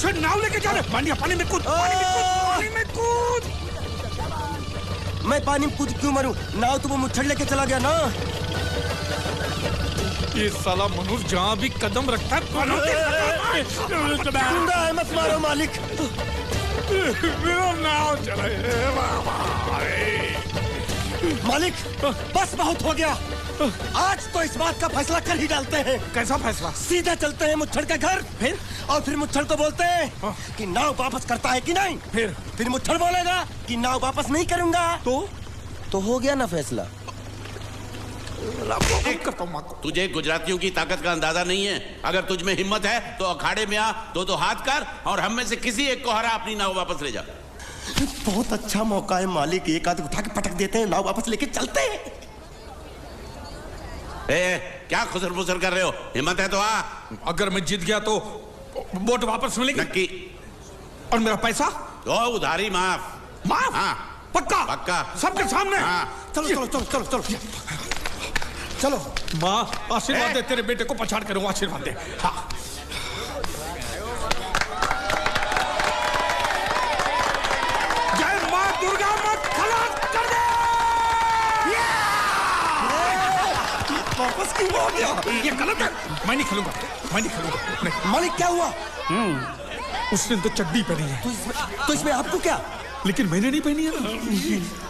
मुझे नाव लेके जा रहे। पानी में कूद, पानी में कूद। मैं पानी में कूद क्यों मरूं? नाव तो वो मुच्छड़ लेके चला गया ना। ये साला मनुष्य जहाँ भी कदम रखता है गुंडा है, मत मारो मालिक। मेरा नाव चला। मालिक बस बहुत हो गया। आज तो इस बात का फैसला कर ही डालते हैं। कैसा फैसला? सीधा चलते हैं मुच्छड़ के घर, फिर मुच्छड़ को बोलते हैं कि नाव वापस करता है कि नहीं। फिर मुच्छड़ बोलेगा कि नाव वापस नहीं करूंगा। तो हो गया ना फैसला। तुझे गुजरातियों की ताकत का अंदाजा नहीं है। अगर तुझ में हिम्मत है तो अखाड़े में आ, दो हाथ कर और हम में से किसी एक को हरा अपनी नाव वापस ले जा। बहुत अच्छा मौका है मालिक, एक आदमी उठा के पटक देते हैं, नाव वापस लेके चलते हैं। क्या खुसर फुसर कर रहे हो? हिम्मत है तो आ। अगर मैं जीत गया तो बोट वापस मिलेगी? नक्की। और मेरा पैसा? तो उधारी माफ। माफ? हाँ। पक्का? पक्का। सबके सामने? हाँ। चलो। चलो माँ आशीर्वाद दे, तेरे बेटे को पछाड़ करूँ, आशीर्वाद दे। हाँ। जय माँ दुर्गा, मत खलास कर दे। वापस क्यों हो गया? ये गलत है। मैं नहीं खेलूंगा। नहीं। मालिक क्या हुआ? उसने तो चड्डी पहनी है। तो इसमें आपको क्या? लेकिन मैंने नहीं पहनी है।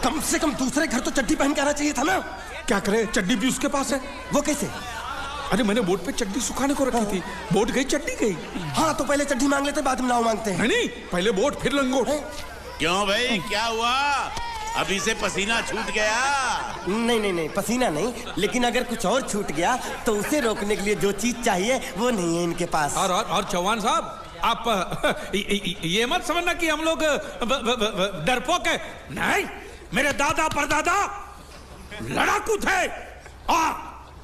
कम से कम दूसरे घर तो चड्डी पहन के आना चाहिए था ना। क्या करे, चड्डी भी उसके पास है। वो कैसे? अरे मैंने बोट पे चड्डी सुखाने को रखी थी। बोट गई, चड्डी गई। हाँ तो पहले चड्डी मांग लेते, बाद में नाव मांगते हैं। नहीं, पहले बोट फिर लंगोट। क्यों भाई, क्या हुआ? अभी से पसीना छूट गया? नहीं, पसीना नहीं, लेकिन अगर कुछ और छूट गया तो उसे रोकने के लिए जो चीज चाहिए वो नहीं है इनके पास। और चौहान साहब, आप ये मत समझना कि हम लोग डरपोक है। नहीं, मेरे दादा परदादा लड़ाकू थे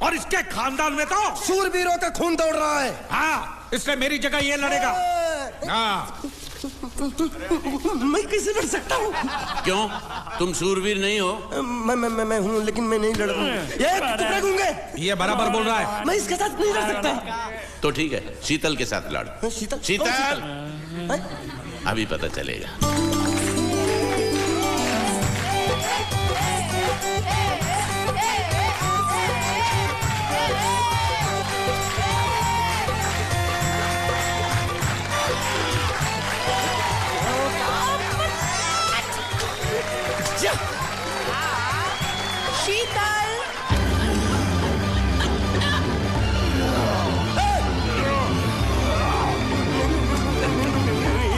और इसके खानदान में तो शूरवीरों का खून दौड़ रहा है। हाँ, इसलिए मेरी जगह ये लड़ेगा। हाँ। मैं कैसे लड़ सकता हूँ? क्यों, तुम शूरवीर नहीं हो? मैं हूँ, लेकिन मैं नहीं लड़ टुकड़े गूंगे। ये बराबर बोल रहा है। मैं इसके साथ नहीं लड़ सकता। तो ठीक है, शीतल के साथ लड़। शीतल अभी पता चलेगा। शीतल,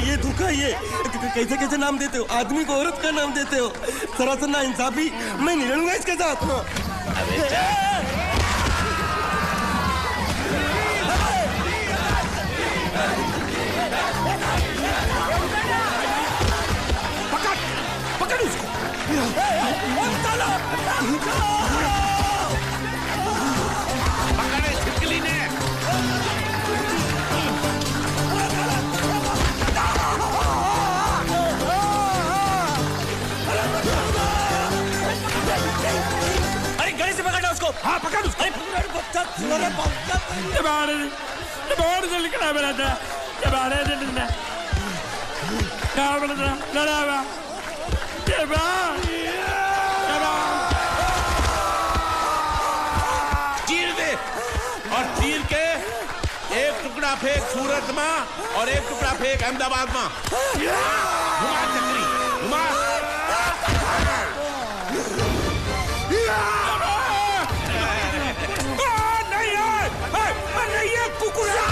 ये धोखा, ये कैसे नाम देते हो? आदमी को औरत का नाम देते हो, सरासर ना इंसाफी। मैं नहीं लड़ूंगा इसके साथ। पकड़ उसको। पकड़े छिपकली ने। अरे गले से पकड़ना उसको। हाँ, पकड़ उसको। चीर दे और चीर के एक टुकड़ा फेंक सूरत में और एक टुकड़ा फेंक अहमदाबाद में। घुमा चक्री, घुमा। नहीं है कुकुरा।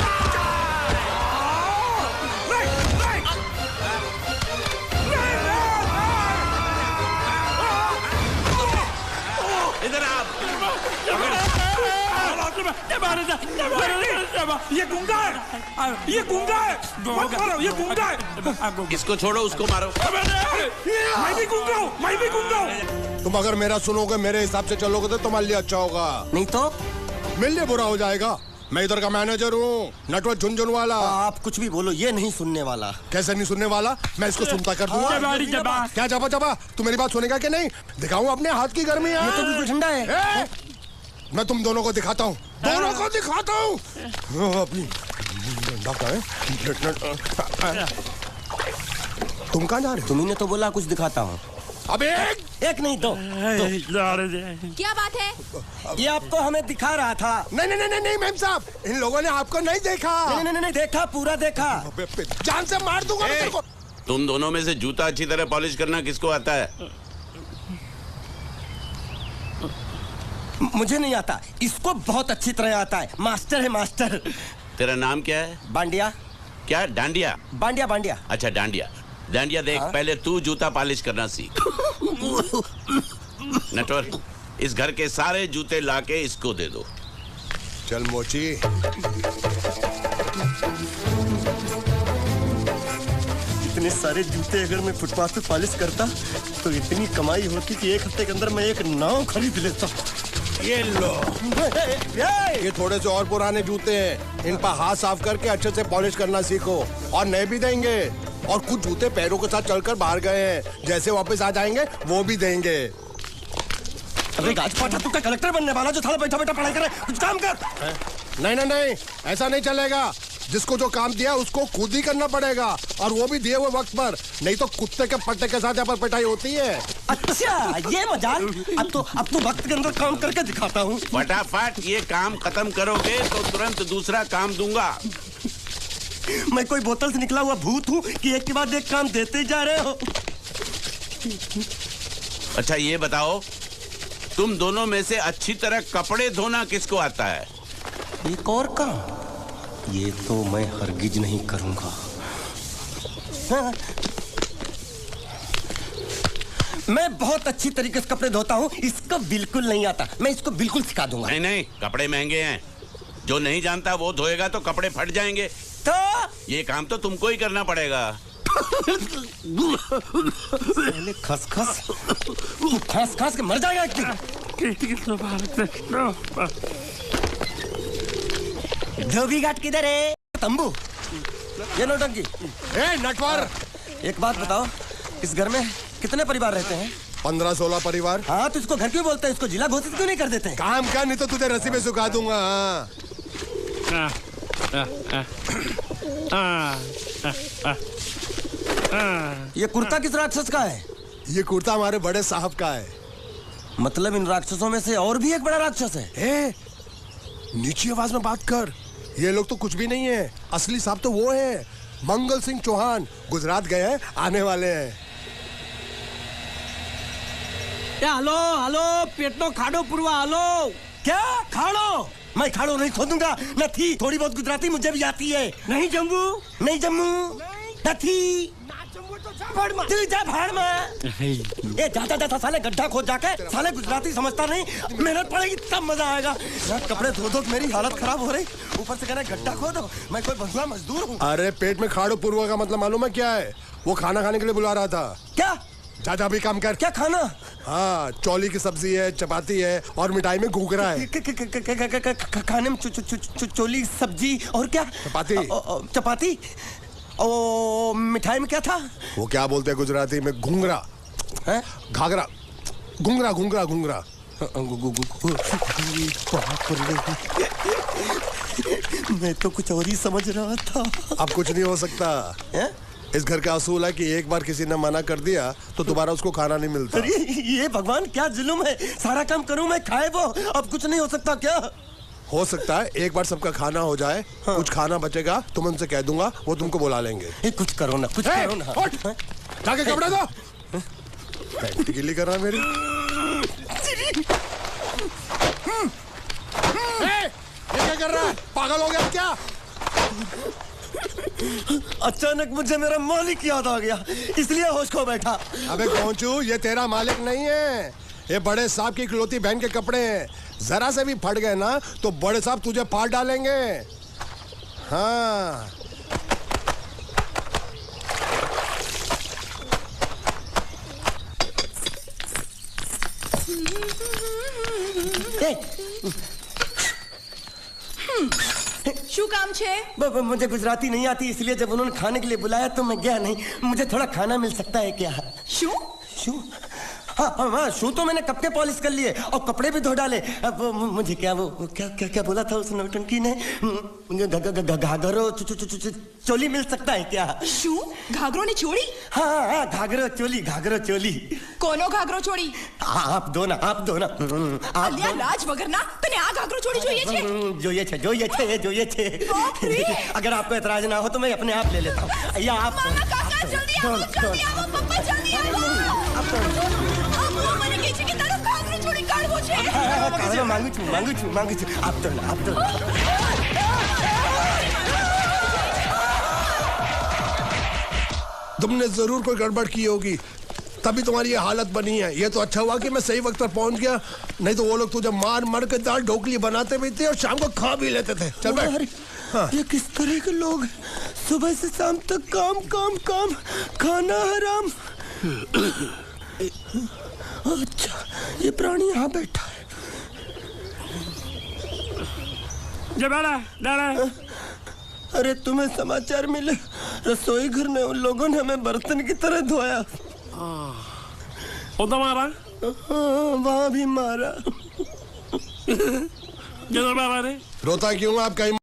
इधर आप। ये गुंगा है, ये गुंगा है। मत मारो, ये गुंगा है। इसको छोड़ो, उसको मारो। मैं भी गुंगा हूँ, मैं भी गुंगा हूँ। तुम अगर मेरा सुनोगे, मेरे हिसाब से चलोगे तो तुम्हारे लिए अच्छा होगा, नहीं तो मेरे लिए बुरा हो जाएगा। मैं इधर का मैनेजर हूँ, नटवर झुनझुन वाला। आप कुछ भी बोलो, ये नहीं सुनने वाला। कैसे नहीं सुनने वाला? मैं इसको सुनता कर दूंगा। क्या जबा तू मेरी बात सुनेगा कि नहीं? दिखाऊं अपने हाथ की गर्मी? ये तो बिल्कुल ठंडा है। मैं तुम दोनों को दिखाता हूँ, दोनों को दिखाता हूँ अपनी डॉक्टर तुम कहाँ जा रहे हो? तुम्ही ने तो बोला कुछ दिखाता हूँ। अब एक नहीं दो। क्या बात है? ये आपको हमें दिखा रहा था। नहीं मैम साहब, इन लोगों ने आपको नहीं देखा। नहीं देखा, पूरा देखा। जान से मार दूंगा मैं तेरे को। तुम दोनों में से जूता अच्छी तरह पॉलिश करना किसको आता है? मुझे नहीं आता, इसको बहुत अच्छी तरह आता है। मास्टर है मास्टर। तेरा नाम क्या है? बांडिया। क्या? डांडिया? बांडिया। अच्छा डांडिया। डांडिया देख, पहले तू जूता पॉलिश करना सीख। नटवर, इस घर के सारे जूते लाके इसको दे दो। चल मोची। इतने सारे जूते अगर मैं फुटपाथ पे पॉलिश करता तो इतनी कमाई होती कि एक हफ्ते के अंदर मैं एक नाव खरीद लेता। ये लो, ये थोड़े से और पुराने जूते हैं, इन पर हाथ साफ करके अच्छे से पॉलिश करना सीखो। और नए भी देंगे, और कुछ जूते पैरों के साथ चलकर बाहर गए हैं, जैसे वापस आ जाएंगे वो भी देंगे। अरे गाजपाटा, तू क्या कलेक्टर बनने वाला जो थाला बैठा बैठा पढ़ाई करे? कुछ काम कर। नहीं, ऐसा नहीं चलेगा। जिसको जो काम दिया उसको खुद ही करना पड़ेगा, और वो भी दिए हुए वक्त पर, नहीं तो कुत्ते के पट्टे के साथ यहाँ पर पिटाई होती है। अच्छा, ये मजाक। अब तो वक्त के अंदर काम करके दिखाता हूँ। फटाफट ये काम खत्म करोगे तो तुरंत दूसरा काम दूंगा। मैं कोई बोतल से निकला हुआ भूत हूँ कि एक के बाद एक काम देते जा रहे हो? अच्छा ये बताओ, तुम दोनों में से अच्छी तरह कपड़े धोना किसको आता है? एक और काम? ये तो मैं हरगिज नहीं करूंगा। हाँ। मैं बहुत अच्छी तरीके से कपड़े धोता हूँ, इसको बिल्कुल नहीं आता। मैं इसको बिल्कुल सिखा दूंगा। नहीं, कपड़े महंगे हैं। जो नहीं जानता वो धोएगा तो कपड़े फट जाएंगे। तो ये काम तो तुमको ही करना पड़ेगा। खस के मर जाएगा। धोबी घाट किधर है? तंबू। ये नौटंकी। नटवर, एक बात बताओ, इस घर में कितने परिवार रहते हैं? 15-16 परिवार। हाँ, तो इसको घर क्यों बोलते हैं? इसको जिला घोषित क्यों नहीं कर देते? काम कर, नहीं तो तुझे रस्सी में सुखा दूंगा। ये कुर्ता किस राक्षस का है? ये कुर्ता हमारे बड़े साहब का है। मतलब इन राक्षसों में से और भी एक बड़ा राक्षस है? नीची आवाज में बात कर। ये लोग तो कुछ भी नहीं है, असली साहब तो वो है मंगल सिंह चौहान। गुजरात गए हैं, आने वाले हैं। हेलो, पेटनो खाड़ो पुरवा। हेलो, क्या खाड़ो? मैं खाड़ो नहीं खोदूंगा। न थी, थोड़ी बहुत गुजराती मुझे भी आती है। नहीं जम्मू, न थी। तू जा भाड़ में। ये जा साले गड्ढा खोद जाके। साले गुजराती समझता नहीं, मेहनत पड़ेगी तब मजा आएगा। कपड़े धो धो मेरी हालत खराब हो रही, ऊपर से कह रहे गड्ढा खोदो। मैं कोई बंधुआ मजदूर हूँ? अरे पेट में खाड़ो पूर्वा का मतलब मालूम है क्या है? वो खाना खाने के लिए बुला रहा था। क्या? जा भी काम कर। क्या खाना? हाँ, चौली की सब्जी है, चपाती है, और मिठाई में घूघरा है। खाने में चोली सब्जी और क्या? चपाती। ओ, मिठाई में क्या था? वो क्या बोलते हैं गुजराती में? घूंघरा है, घाघरा, घूंघरा। मैं तो कुछ और ही समझ रहा था। अब कुछ नहीं हो सकता है? इस घर का असूल है कि एक बार किसी ने मना कर दिया तो दोबारा उसको खाना नहीं मिलता। अरे ये भगवान क्या जुल्म है? सारा काम करूं मैं, खाए वो। अब कुछ नहीं हो सकता क्या? हो सकता है एक बार सबका खाना हो जाए। हाँ। कुछ खाना बचेगा तो मैं उनसे कह दूंगा, वो तुमको बुला लेंगे। कुछ करो ना, कुछ करो ना। जाके कपड़े दो। पैंट गिल्ली कर रहा मेरी। ये क्या कर रहा है? पागल हो गया क्या? अचानक मुझे मेरा मालिक याद आ गया, इसलिए होश खो बैठा। अबे पहुंचू, ये तेरा मालिक नहीं है, ये बड़े साहब की इकलौती बहन के कपड़े हैं। जरा से भी फट गए ना तो बड़े साहब तुझे फाड़ डालेंगे। हाँ। શું કામ છે? मुझे गुजराती नहीं आती, इसलिए जब उन्होंने खाने के लिए बुलाया तो मैं गया नहीं। मुझे थोड़ा खाना मिल सकता है क्या? શું? हाँ, शू तो मैंने कब के पॉलिश कर लिए और कपड़े भी धो डाले। अब मुझे क्या वो क्या क्या क्या बोला था उस नौटंकी ने? घाघरो चोली मिल सकता है क्या? शू घाघरो ने छोड़ी? हाँ, घाघरो चोली। कोनो घाघरो छोड़ी? आप दो ना। અલ્યા લાજ વગરના તને આ ઘાઘરો છોડી જોઈએ છે? જોઈએ છે। अगर आपको एतराज ना हो तो मैं अपने आप ले लेता हूँ। या आप મામા કાકા જલ્દી આવો પપ્પા જલ્દી આવો। અમ્મા મને કહે છે કે તારો ઘાઘરો છોડી કાઢવો છે। मांगू छू। आप तो तुमने जरूर कोई गड़बड़ की होगी, तभी तुम्हारी ये हालत बनी है। ये तो अच्छा हुआ कि मैं सही वक्त पर पहुंच गया, नहीं तो वो लोग तुझे मार के दाल ढोकली बनाते भी थे और शाम को खा भी लेते थे। चल बैठ। हाँ। ये किस तरह के लोग हैं? सुबह से शाम तक काम, खाना हराम। अच्छा, ये प्राणी यहाँ बैठा है। अरे तुम्हें समाचार मिले? रसोई घर में उन लोगों ने हमें बर्तन की तरह धोया। मारा? वहाँ भी मारा। रोता क्यों? आप कहीं